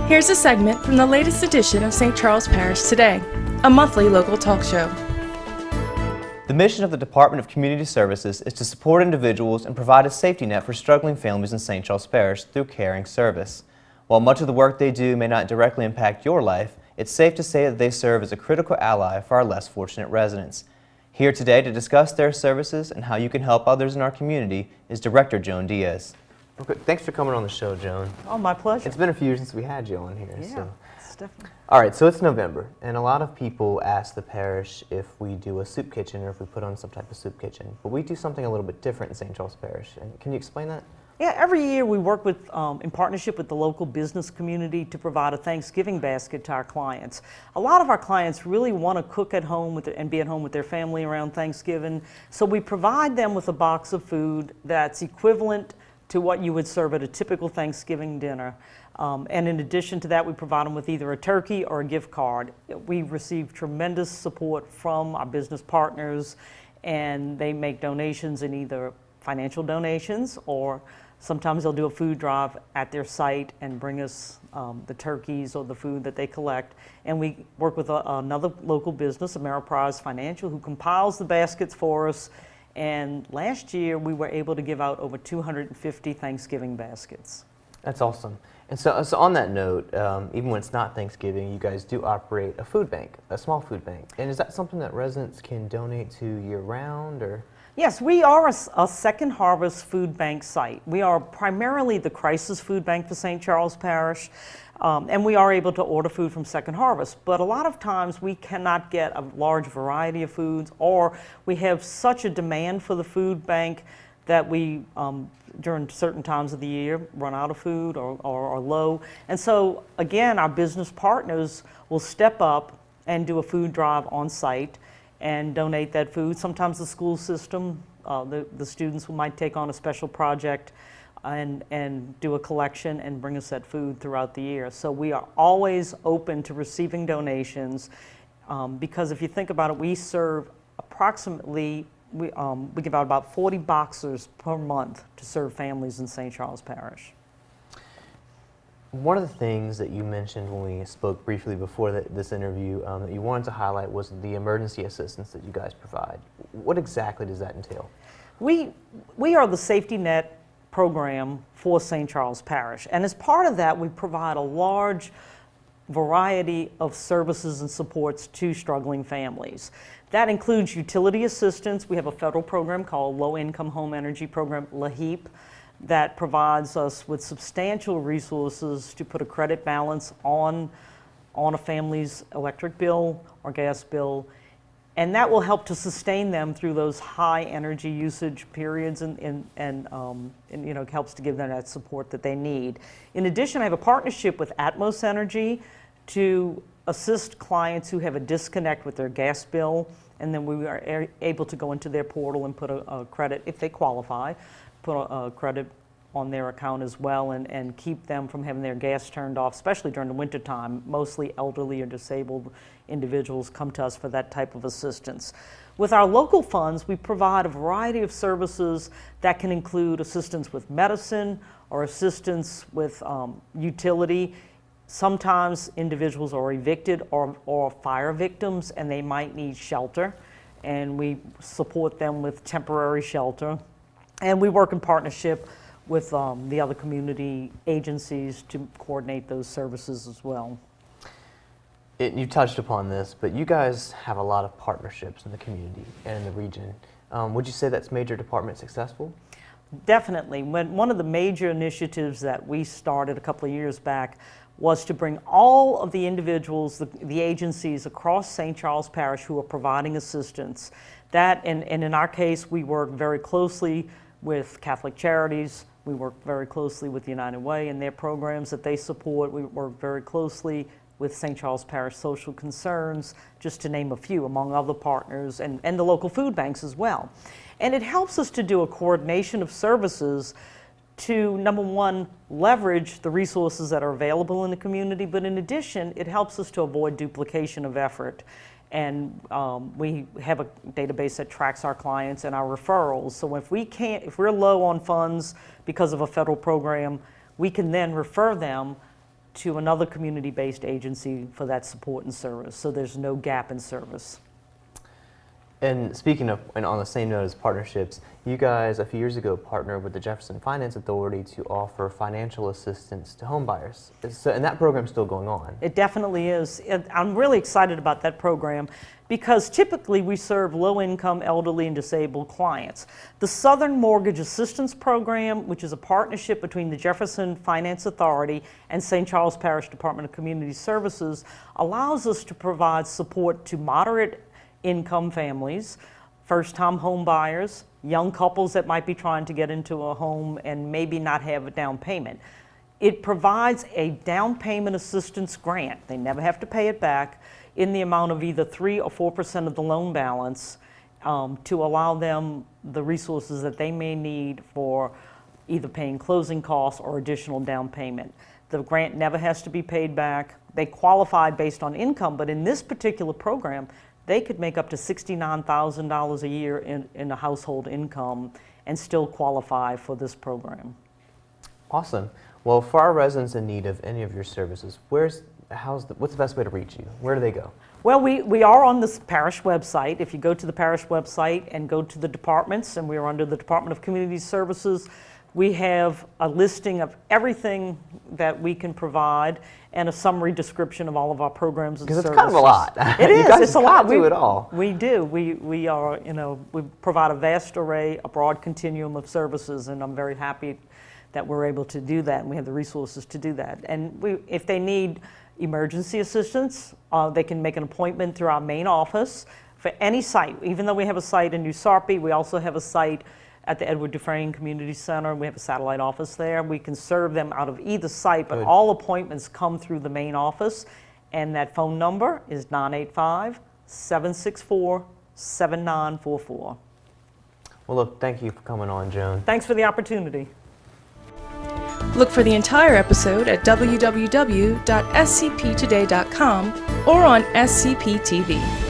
Here's a segment from the latest edition of St. Charles Parish Today, a monthly local talk show. The mission of the Department of Community Services is to support individuals and provide a safety net for struggling families in St. Charles Parish through caring service. While much of the work they do may not directly impact your life, it's safe to say that they serve as a critical ally for our less fortunate residents. Here today to discuss their services and how you can help others in our community is Director Joan Diaz. Okay, thanks for coming on the show, Joan. Oh, my pleasure. It's been a few years since we had you on here. Yeah, so. it's definitely. All right, so it's November, and a lot of people ask the parish if we do a soup kitchen or if we put on some type of soup kitchen. But we do something a little bit different in St. Charles Parish. And can you explain that? Yeah, every year we work with, in partnership with the local business community to provide a Thanksgiving basket to our clients. A lot of our clients really want to cook at home and be at home with their family around Thanksgiving, so we provide them with a box of food that's equivalent to what you would serve at a typical Thanksgiving dinner. And in addition to that, we provide them with either a turkey or a gift card. We receive tremendous support from our business partners, and they make donations in either financial donations or sometimes they'll do a food drive at their site and bring us the turkeys or the food that they collect. And we work with another local business, Ameriprise Financial, who compiles the baskets for us. And last year, we were able to give out over 250 Thanksgiving baskets. That's awesome. And so on that note, even when it's not Thanksgiving, you guys do operate a food bank, a small food bank. And is that something that residents can donate to year-round, or? Yes, we are a Second Harvest food bank site. We are primarily the crisis food bank for St. Charles Parish, and we are able to order food from Second Harvest. But a lot of times we cannot get a large variety of foods, or we have such a demand for the food bank that we, during certain times of the year, run out of food or are low. And so, again, our business partners will step up and do a food drive on site and donate that food. Sometimes the school system, the students might take on a special project and do a collection and bring us that food throughout the year. So we are always open to receiving donations because if you think about it, we serve approximately, we give out about 40 boxers per month to serve families in St. Charles Parish. One of the things that you mentioned when we spoke briefly before this interview that you wanted to highlight was the emergency assistance that you guys provide. What exactly does that entail? We are the safety net program for St. Charles Parish, and as part of that we provide a large variety of services and supports to struggling families. That includes utility assistance. We have a federal program called Low Income Home Energy Program, LAHEAP, that provides us with substantial resources to put a credit balance on a family's electric bill or gas bill, and that will help to sustain them through those high energy usage periods and you know, helps to give them that support that they need. In addition, I have a partnership with Atmos Energy to assist clients who have a disconnect with their gas bill, and then we are able to go into their portal and put a credit, if they qualify, put a credit on their account as well and keep them from having their gas turned off, especially during the winter time. Mostly elderly or disabled individuals come to us for that type of assistance. With our local funds, we provide a variety of services that can include assistance with medicine or assistance with utility. Sometimes individuals are evicted or fire victims and they might need shelter, and we support them with temporary shelter. And we work in partnership with the other community agencies to coordinate those services as well. You touched upon this, but you guys have a lot of partnerships in the community and in the region. Would you say that's made your department successful? Definitely. One of the major initiatives that we started a couple of years back was to bring all of the individuals, the agencies across St. Charles Parish who are providing assistance. And in our case, we work very closely with Catholic Charities. We work very closely with United Way and their programs that they support. We work very closely with St. Charles Parish Social Concerns, just to name a few, among other partners, and the local food banks as well. And it helps us to do a coordination of services to, number one, leverage the resources that are available in the community, but in addition, it helps us to avoid duplication of effort. And we have a database that tracks our clients and our referrals. So if we're low on funds because of a federal program, we can then refer them to another community-based agency for that support and service, so there's no gap in service. And speaking of, and on the same note as partnerships, you guys a few years ago partnered with the Jefferson Finance Authority to offer financial assistance to home buyers. And that program's still going on. It definitely is. I'm really excited about that program because typically we serve low-income, elderly, and disabled clients. The Southern Mortgage Assistance Program, which is a partnership between the Jefferson Finance Authority and St. Charles Parish Department of Community Services, allows us to provide support to moderate income families, first-time home buyers, young couples that might be trying to get into a home and maybe not have a down payment. It provides a down payment assistance grant. They never have to pay it back in the amount of either 3 or 4% of the loan balance to allow them the resources that they may need for either paying closing costs or additional down payment. The grant never has to be paid back. They qualify based on income, but in this particular program, they could make up to $69,000 a year in a household income and still qualify for this program. Awesome. Well, for our residents in need of any of your services, what's the best way to reach you? Where do they go? Well, we are on the parish website. If you go to the parish website and go to the departments, and we are under the Department of Community Services, we have a listing of everything that we can provide and a summary description of all of our programs and services. Because it's kind of a lot. It is. It's a lot. We do it all. We do. We are, we provide a vast array, a broad continuum of services, and I'm very happy that we're able to do that, and we have the resources to do that. And if they need emergency assistance, they can make an appointment through our main office for any site. Even though we have a site in New Sarpy, we also have a site at the Edward Dufresne Community Center. We have a satellite office there. We can serve them out of either site, but all appointments come through the main office, and that phone number is 985-764-7944. Well, look, thank you for coming on, Joan. Thanks for the opportunity. Look for the entire episode at www.scptoday.com or on SCP TV.